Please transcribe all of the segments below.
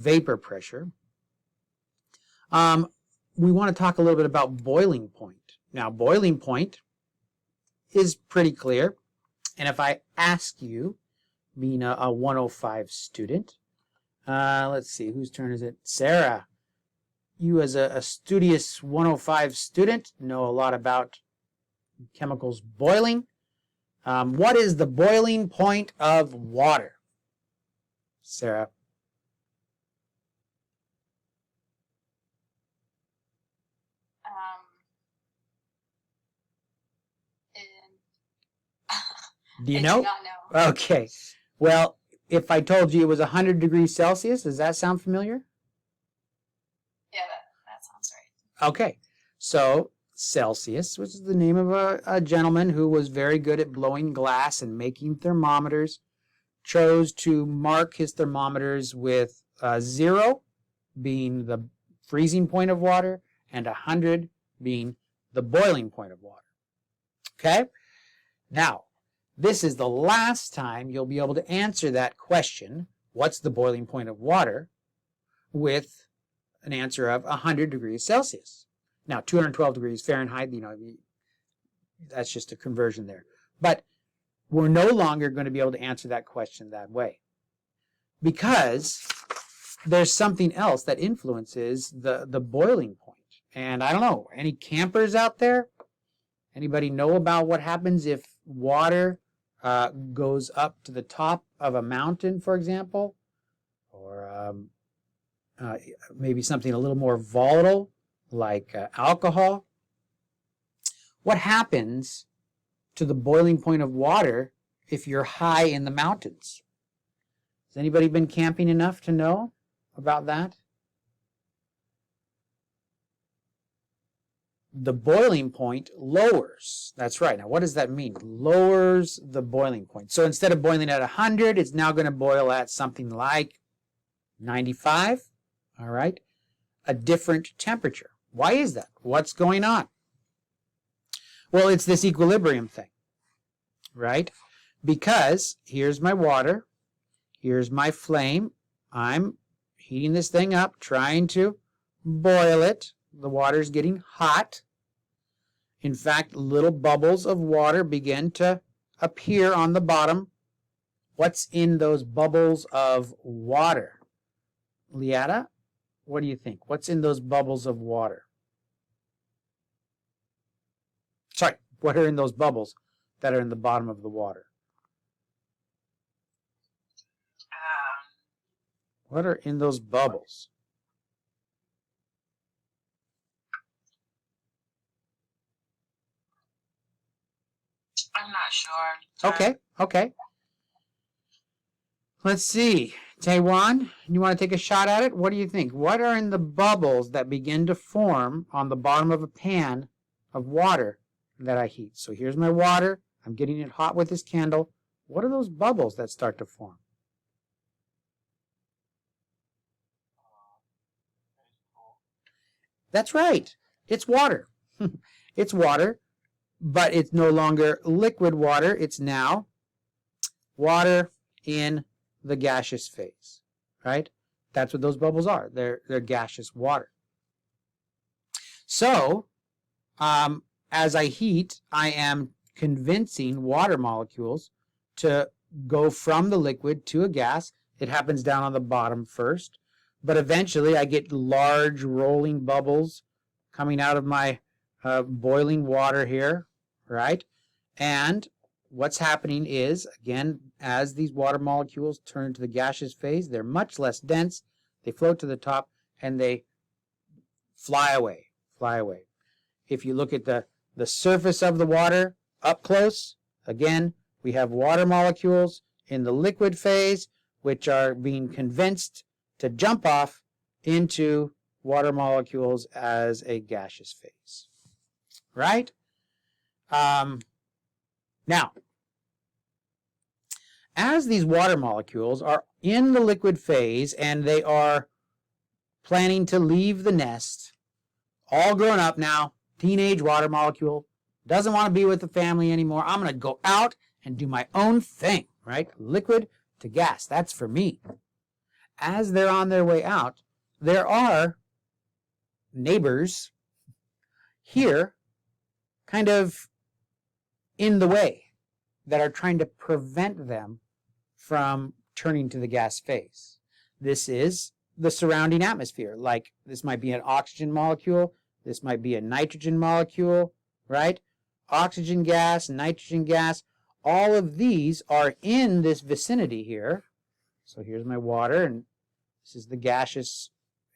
vapor pressure. We want to talk a little bit about boiling point. Now, boiling point is pretty clear. And if I ask you, being a 105 student, let's see, whose turn is it? Sarah, you as a studious 105 student know a lot about chemicals boiling. What is the boiling point of water? Sarah. Do you know? I do not know. Okay. Well, if I told you it was 100 degrees Celsius, does that sound familiar? Yeah, that sounds right. Okay. So Celsius, which is the name of a gentleman who was very good at blowing glass and making thermometers, chose to mark his thermometers with 0 being the freezing point of water and 100 being the boiling point of water. Okay? Now, this is the last time you'll be able to answer that question, what's the boiling point of water, with an answer of 100 degrees Celsius. Now, 212 degrees Fahrenheit, that's just a conversion there. But we're no longer going to be able to answer that question that way, because there's something else that influences the boiling point. And I don't know, any campers out there? Anybody know about what happens if water goes up to the top of a mountain, for example, or maybe something a little more volatile like alcohol? What happens to the boiling point of water if you're high in the mountains? Has anybody been camping enough to know about that? The boiling point lowers. That's right. Now, what does that mean? Lowers the boiling point. So instead of boiling at 100, it's now going to boil at something like 95. All right. A different temperature. Why is that? What's going on? Well, it's this equilibrium thing, right? Because here's my water. Here's my flame. I'm heating this thing up, trying to boil it. The water's getting hot. In fact, little bubbles of water begin to appear on the bottom. What's in those bubbles of water? Liata, what do you think? What's in those bubbles of water? Sorry, what are in those bubbles that are in the bottom of the water? What are in those bubbles? I'm not sure. Okay. Let's see. Taiwan, you want to take a shot at it? What do you think? What are in the bubbles that begin to form on the bottom of a pan of water that I heat? So here's my water. I'm getting it hot with this candle. What are those bubbles that start to form? That's right. It's water. It's water, but it's no longer liquid water. It's now water in the gaseous phase, right? That's what those bubbles are. They're gaseous water. So, as I heat, I am convincing water molecules to go from the liquid to a gas. It happens down on the bottom first, but eventually I get large rolling bubbles coming out of my boiling water here, right? And what's happening is, again, as these water molecules turn to the gaseous phase, they're much less dense, they float to the top, and they fly away. If you look at the surface of the water up close, again, we have water molecules in the liquid phase, which are being convinced to jump off into water molecules as a gaseous phase, right? Now, as these water molecules are in the liquid phase and they are planning to leave the nest, all grown up now, teenage water molecule, doesn't want to be with the family anymore. I'm going to go out and do my own thing, right? Liquid to gas, that's for me. as they're on their way out, there are neighbors here kind of in the way that are trying to prevent them from turning to the gas phase. This is the surrounding atmosphere. Like this might be an oxygen molecule, this might be a nitrogen molecule, right? Oxygen gas, nitrogen gas, all of these are in this vicinity here. So here's my water, and this is the gaseous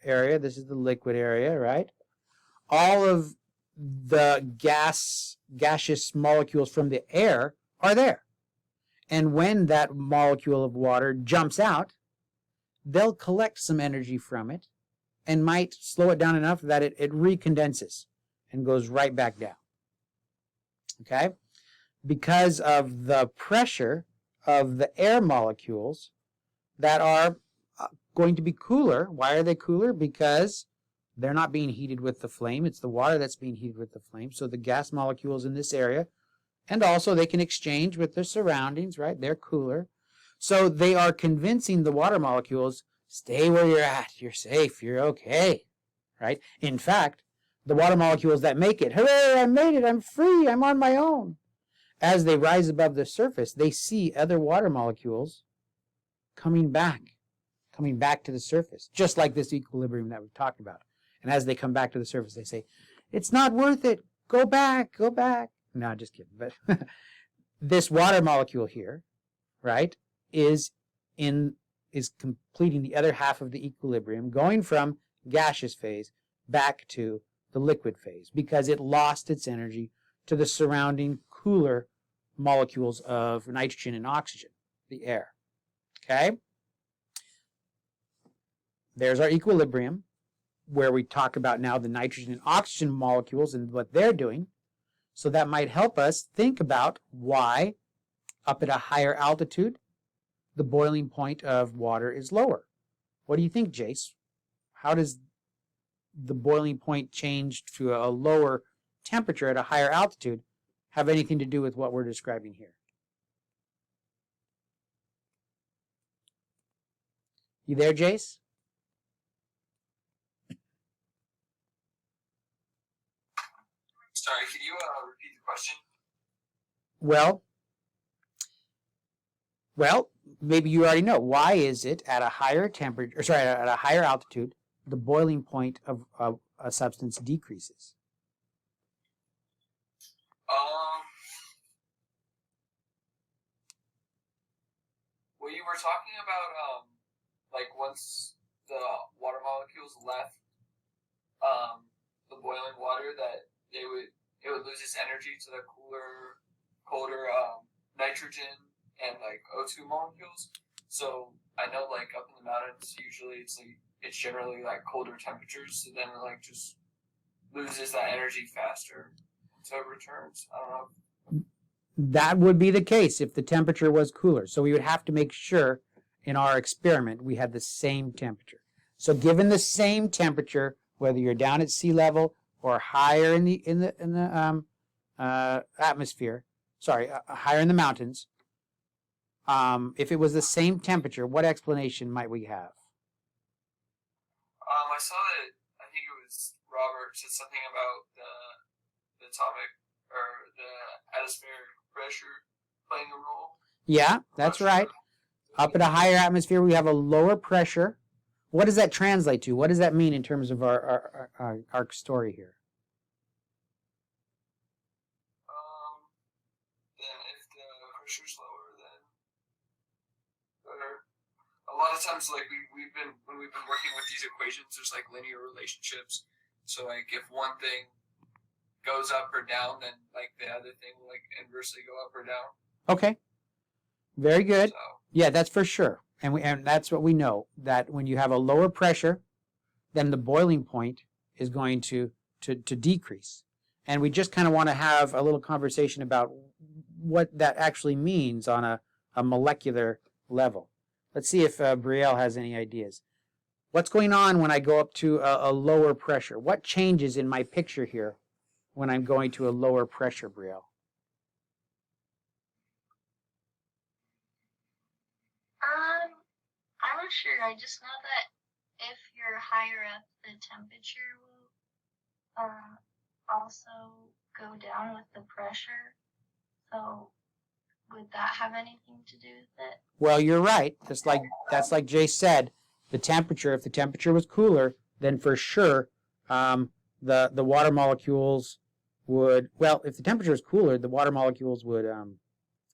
area, this is the liquid area, right? All of the gaseous molecules from the air are there. And when that molecule of water jumps out, they'll collect some energy from it and might slow it down enough that it recondenses and goes right back down. Okay? Because of the pressure of the air molecules that are going to be cooler. Why are they cooler? Because they're not being heated with the flame. It's the water that's being heated with the flame. So the gas molecules in this area, and also they can exchange with their surroundings, right? They're cooler. So they are convincing the water molecules, stay where you're at. You're safe. You're okay, right? In fact, the water molecules that make it, hooray, I made it. I'm free. I'm on my own. As they rise above the surface, they see other water molecules coming back to the surface, just like this equilibrium that we've talked about. And as they come back to the surface, they say, it's not worth it. Go back, go back. No, just kidding. But this water molecule here, right, is completing the other half of the equilibrium, going from gaseous phase back to the liquid phase because it lost its energy to the surrounding cooler molecules of nitrogen and oxygen, the air. Okay? There's our equilibrium, where we talk about now the nitrogen and oxygen molecules and what they're doing. So that might help us think about why up at a higher altitude, the boiling point of water is lower. What do you think, Jace? How does the boiling point change to a lower temperature at a higher altitude have anything to do with what we're describing here? You there, Jace? Sorry, could you repeat the question? Well, maybe you already know. Why is it at a higher temperature, at a higher altitude, the boiling point of a substance decreases? Well, you were talking about like once the water molecules left the boiling water, that it would lose its energy to the colder nitrogen and like O2 molecules. So I know like up in the mountains, usually it's generally like colder temperatures, so then it like just loses that energy faster until it returns. I don't know. That would be the case if the temperature was cooler. So we would have to make sure in our experiment we had the same temperature. So given the same temperature, whether you're down at sea level or higher in the atmosphere, higher in the mountains, if it was the same temperature, what explanation might we have? I saw that, I think it was Robert said something about the atomic or the atmospheric pressure playing a role. Yeah, that's right. Up at a higher atmosphere, we have a lower pressure. What does that translate to? What does that mean in terms of our story here? Then if the pressure's lower, then a lot of times, like when we've been working with these equations, there's like linear relationships. So like if one thing goes up or down, then like the other thing will like inversely go up or down. Okay. Very good. So, yeah, that's for sure. And that's what we know, that when you have a lower pressure, then the boiling point is going to decrease. And we just kind of want to have a little conversation about what that actually means on a molecular level. Let's see if Brielle has any ideas. What's going on when I go up to a lower pressure? What changes in my picture here when I'm going to a lower pressure, Brielle? I would sure. I just know that if you're higher up, the temperature will also go down with the pressure. So would that have anything to do with it? Well, you're right. That's like Jay said. The temperature, if the temperature was cooler, then for sure the water molecules would, well, if the temperature is cooler, the water molecules would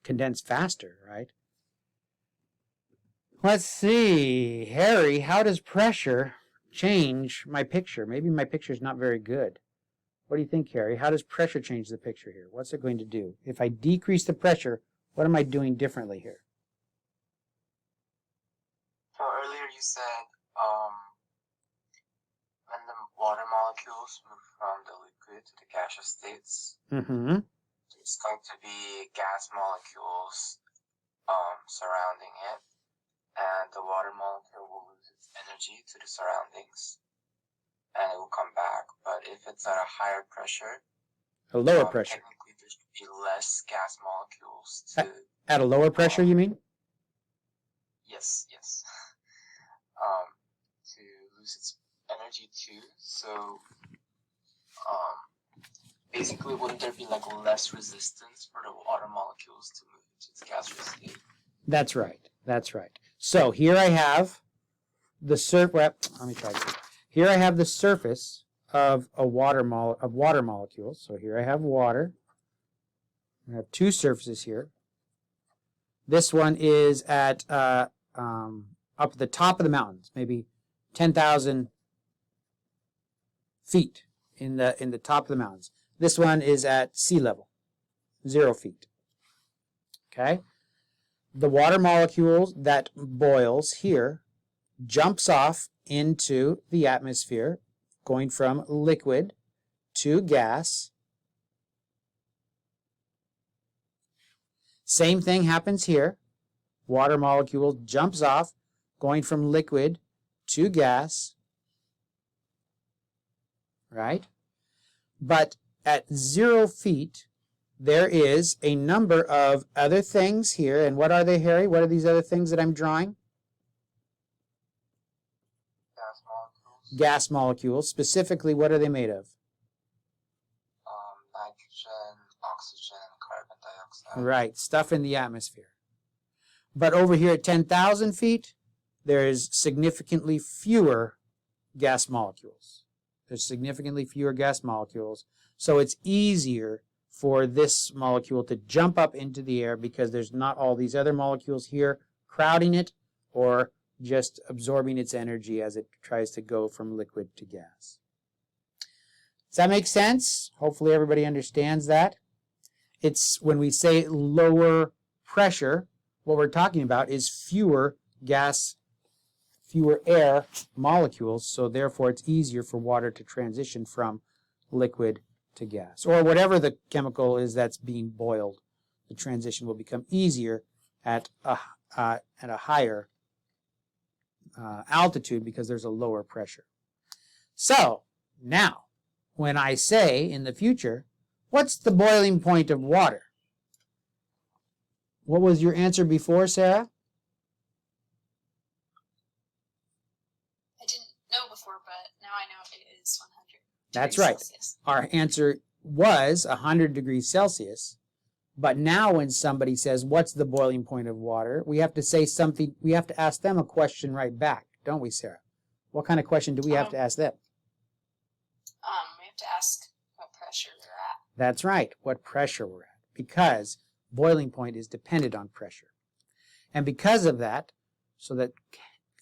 condense faster, right? Let's see. Harry, how does pressure change my picture? Maybe my picture is not very good. What do you think, Harry? How does pressure change the picture here? What's it going to do? If I decrease the pressure, what am I doing differently here? So earlier you said when the water molecules move from the liquid to the gaseous states, there's going to be gas molecules surrounding it, and the water molecule will lose its energy to the surroundings, and it will come back. But if it's at a higher pressure, a lower pressure, technically there should be less gas molecules at a lower pressure, you mean? Yes. To lose its energy too. So, basically, wouldn't there be like less resistance for the water molecules to move into its gaseous state? That's right. So here I have the surface. Let me try this. Here I have the surface of water molecules. So here I have water. I have two surfaces here. This one is at up at the top of the mountains, maybe 10,000 feet in the top of the mountains. This one is at sea level, 0 feet. Okay? The water molecules that boils here jumps off into the atmosphere, going from liquid to gas. Same thing happens here. Water molecule jumps off, going from liquid to gas, right? But at 0 feet, there is a number of other things here. And what are they, Harry? What are these other things that I'm drawing? Gas molecules. Gas molecules. Specifically, what are they made of? Nitrogen, oxygen, carbon dioxide. Right, stuff in the atmosphere. But over here at 10,000 feet, there's significantly fewer gas molecules. There's significantly fewer gas molecules. So it's easier for this molecule to jump up into the air because there's not all these other molecules here crowding it or just absorbing its energy as it tries to go from liquid to gas. Does that make sense? Hopefully everybody understands that. It's when we say lower pressure, what we're talking about is fewer air molecules, so therefore it's easier for water to transition from liquid to gas. Or whatever the chemical is that's being boiled, the transition will become easier at a higher altitude because there's a lower pressure. So, now, when I say in the future, what's the boiling point of water? What was your answer before, Sarah? I didn't know before, but now I know it is 100 That's degrees right. Celsius. Our answer was 100 degrees Celsius. But now when somebody says, what's the boiling point of water? We have to say something, we have to ask them a question right back, don't we, Sarah? What kind of question do we have to ask them? We have to ask what pressure they're at. That's right, what pressure we're at. Because boiling point is dependent on pressure. And because of that, so that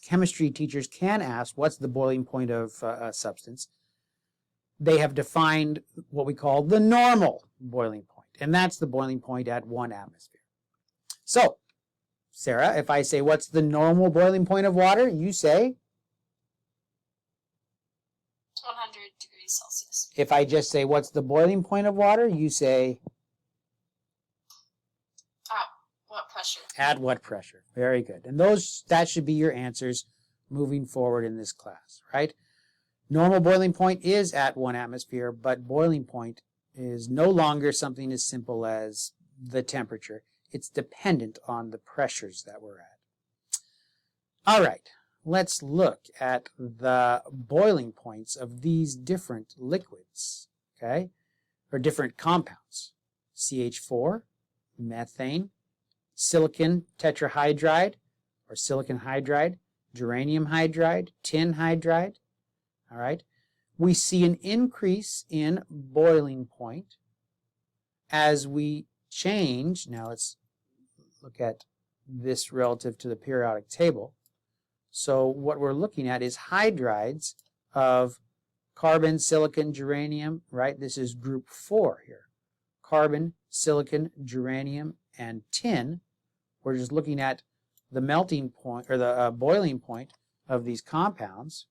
chemistry teachers can ask what's the boiling point of a substance, they have defined what we call the normal boiling point. And that's the boiling point at 1 atmosphere. So, Sarah, if I say what's the normal boiling point of water, you say? 100 degrees Celsius. If I just say what's the boiling point of water, you say? What pressure? At what pressure. Very good. And that should be your answers moving forward in this class, right? Normal boiling point is at 1 atmosphere, but boiling point is no longer something as simple as the temperature. It's dependent on the pressures that we're at. All right. let's look at the boiling points of these different liquids, okay, or different compounds. CH4, methane, silicon tetrahydride or silicon hydride, geranium hydride, tin hydride, all right? We see an increase in boiling point as we change. Now let's look at this relative to the periodic table. So what we're looking at is hydrides of carbon, silicon, geranium, right? This is group 4 here. Carbon, silicon, geranium, and tin. We're just looking at the melting point or the boiling point of these compounds,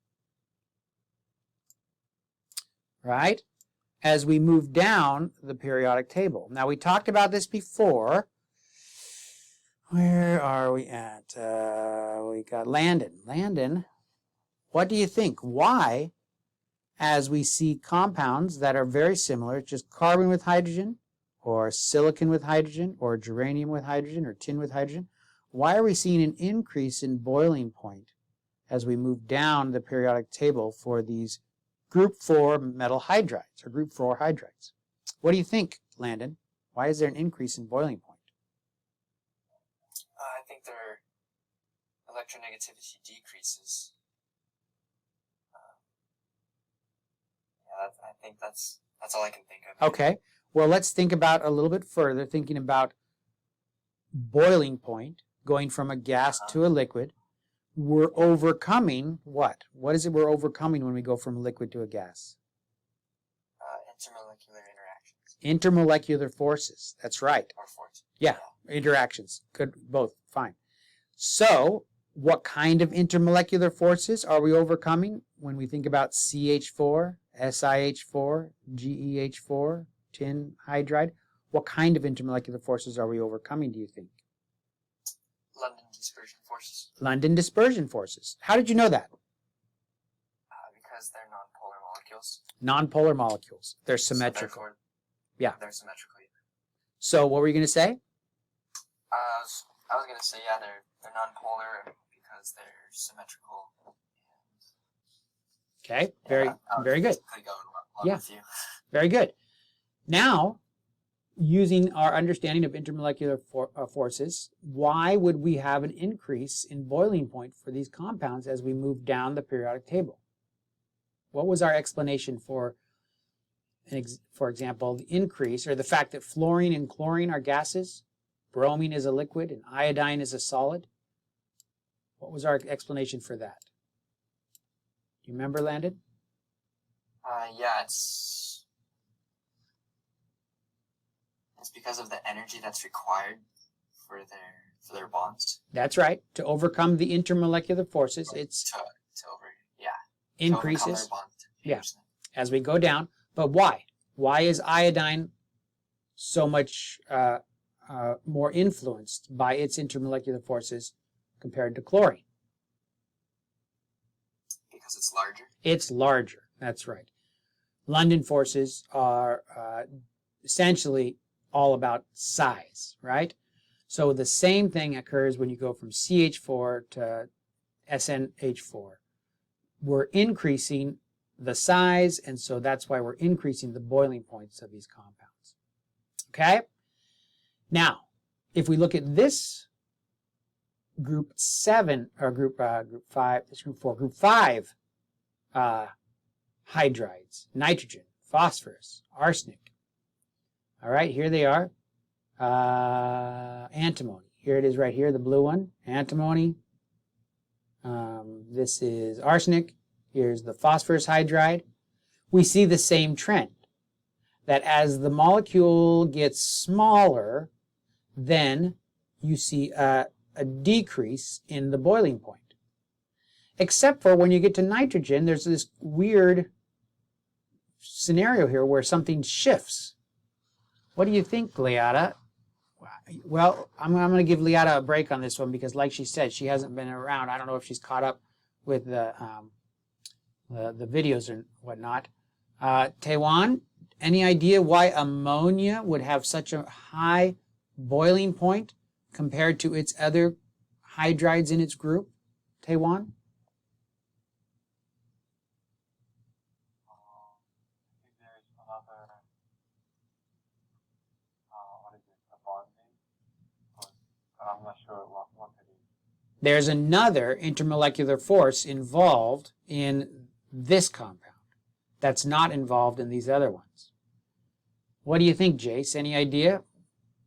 right? As we move down the periodic table. Now we talked about this before. Where are we at? We got Landon. Landon, what do you think? Why, as we see compounds that are very similar, just carbon with hydrogen, or silicon with hydrogen, or geranium with hydrogen, or tin with hydrogen, why are we seeing an increase in boiling point as we move down the periodic table for these group 4 metal hydrides, or group 4 hydrides? What do you think, Landon? Why is there an increase in boiling point? I think their electronegativity decreases. I think that's all I can think of. Okay. Well, let's think about a little bit further, thinking about boiling point, going from a gas to a liquid. We're overcoming what? What is it we're overcoming when we go from a liquid to a gas? Intermolecular interactions. Intermolecular forces. That's right. Or forces. Yeah, interactions. Good, both. Fine. So, what kind of intermolecular forces are we overcoming when we think about CH4, SiH4, GeH4, tin hydride? What kind of intermolecular forces are we overcoming, do you think? London dispersion forces. London dispersion forces. How did you know that? Because they're nonpolar molecules. Nonpolar molecules. They're symmetrical. So yeah. They're symmetrical. So what were you going to say? I was going to say, yeah, they're nonpolar because they're symmetrical. Okay, very good. Yeah. With you. Very good. Now, using our understanding of intermolecular forces, why would we have an increase in boiling point for these compounds as we move down the periodic table? What was our explanation for example, the increase, or the fact that fluorine and chlorine are gases, bromine is a liquid, and iodine is a solid? What was our explanation for that? Do you remember, Landon? Yeah, it's because of the energy that's required for their bonds. That's right. To overcome the intermolecular forces, it's increases. Yeah, as we go down. But why? Why is iodine so much more influenced by its intermolecular forces compared to chlorine? Because it's larger. It's larger. That's right. London forces are essentially all about size, right? So the same thing occurs when you go from CH4 to SNH4. We're increasing the size, and so that's why we're increasing the boiling points of these compounds. Okay? Now, if we look at this group 7, or group 5, it's group 4, group 5 hydrides, nitrogen, phosphorus, arsenic. All right, here they are. Antimony. Here it is right here, the blue one, antimony. This is arsenic. Here's the phosphorus hydride. We see the same trend, that as the molecule gets smaller, then you see a decrease in the boiling point. Except for when you get to nitrogen, there's this weird scenario here where something shifts. What do you think, Leata? Well, I'm going to give Leata a break on this one because, like she said, she hasn't been around. I don't know if she's caught up with the videos or whatnot. Taiwan, any idea why ammonia would have such a high boiling point compared to its other hydrides in its group? Taiwan? another, what is it, a bonding? But I'm not sure what it is. There's another intermolecular force involved in this compound that's not involved in these other ones. What do you think, Jace? Any idea?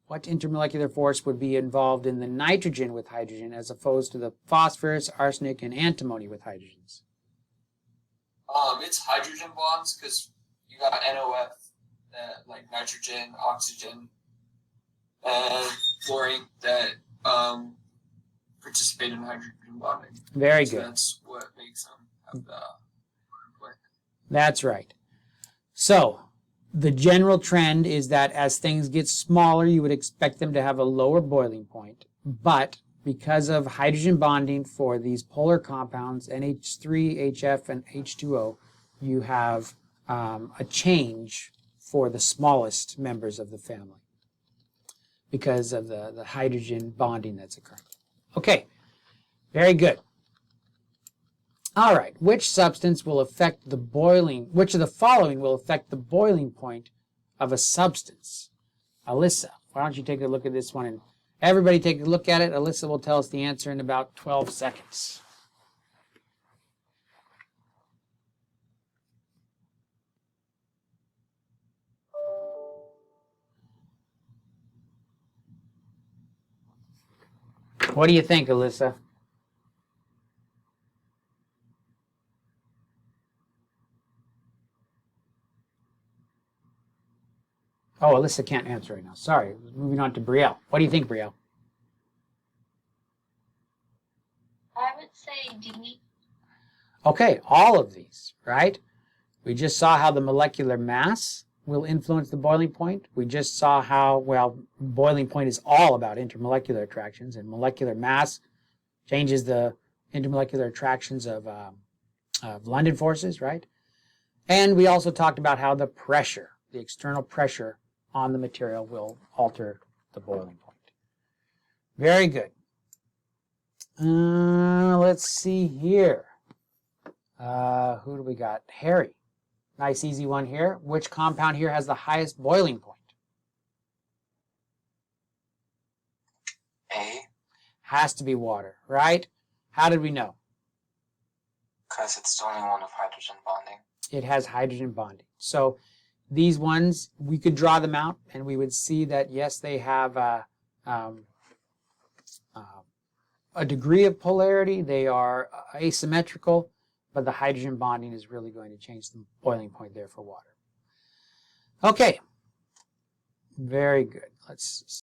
What intermolecular force would be involved in the nitrogen with hydrogen as opposed to the phosphorus, arsenic, and antimony with hydrogens? It's hydrogen bonds because you got NOF, like nitrogen, oxygen, and fluorine that participate in hydrogen bonding. Very So good. that's what makes them have the conflict. That's right. So, the general trend is that as things get smaller, you would expect them to have a lower boiling point. But because of hydrogen bonding for these polar compounds, NH3, HF, and H2O, you have a change for the smallest members of the family because of the hydrogen bonding that's occurring. Okay, very good. All right, which substance will affect the boiling, which of the following will affect the boiling point of a substance? Alyssa, why don't you take a look at this one, and everybody take a look at it. Alyssa will tell us the answer in about 12 seconds. What do you think, Alyssa? Oh, Alyssa can't answer right now. Sorry. Moving on to Brielle. What do you think, Brielle? I would say D. Okay, all of these, right? We just saw how the molecular mass will influence the boiling point. We just saw how, well, boiling point is all about intermolecular attractions, and molecular mass changes the intermolecular attractions of London forces, right? And we also talked about how the pressure, the external pressure on the material will alter the boiling point. Very good. Let's see here. Who do we got? Harry. Nice easy one here. Which compound here has the highest boiling point? A, Has to be water, right? How did we know? because it's the only one with hydrogen bonding. It has hydrogen bonding. So these ones, we could draw them out and we would see that, yes, they have a degree of polarity. They are asymmetrical, but the hydrogen bonding is really going to change the boiling point there for water. Okay. Very good. Let's